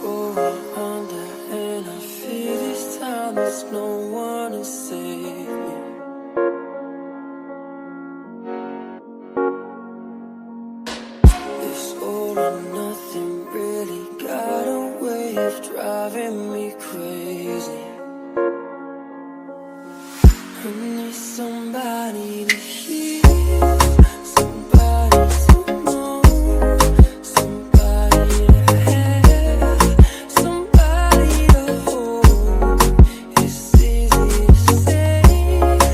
Going under and I feel this time there's no one to save me. This all or nothing really got a way of driving me crazy. I need somebody to hear, somebody to know, somebody to have, somebody to hold. It's easy to say,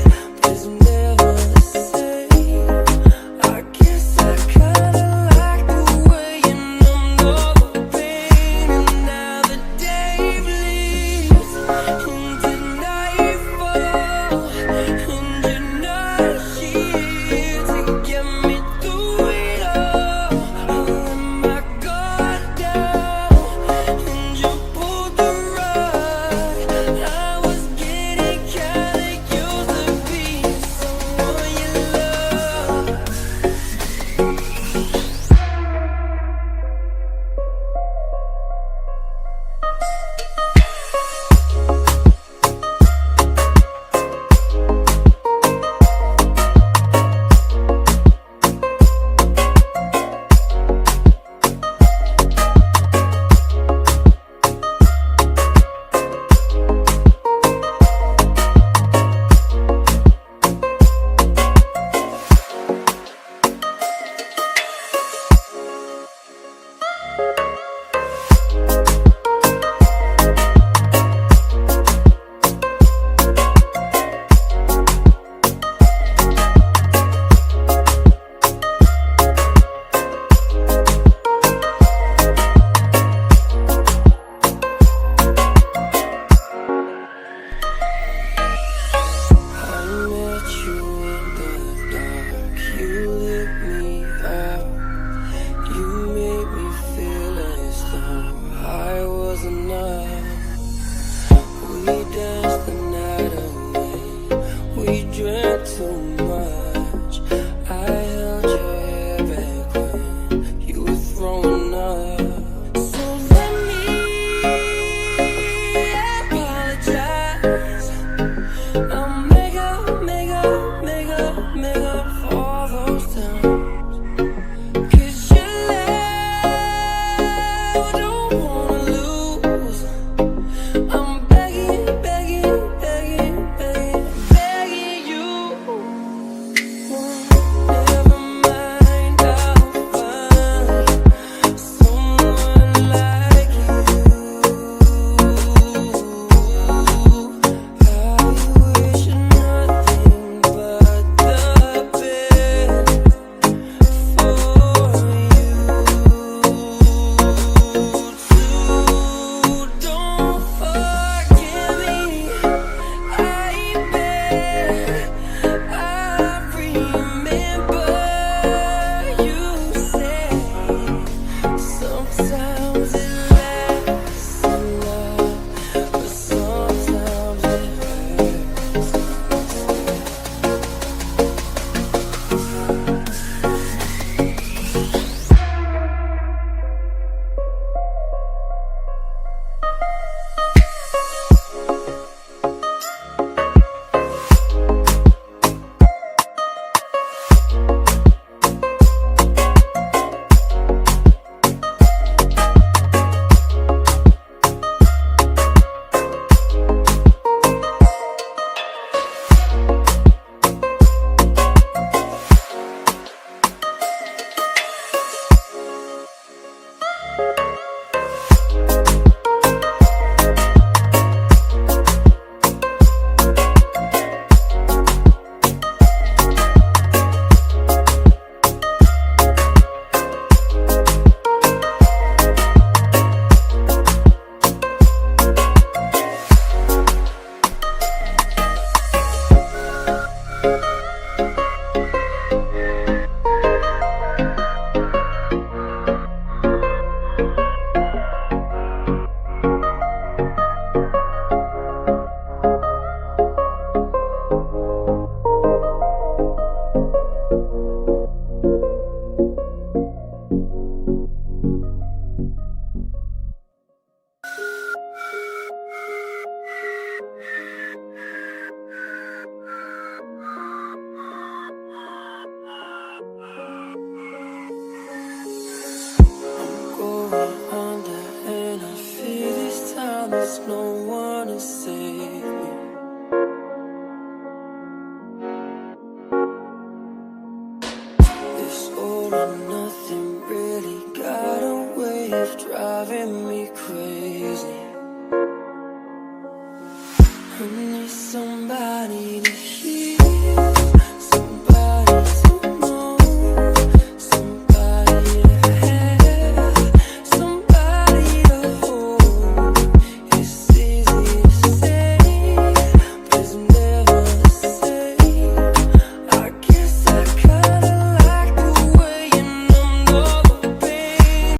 wanna save me. This all or nothing really got a way of driving me crazy. I need somebody to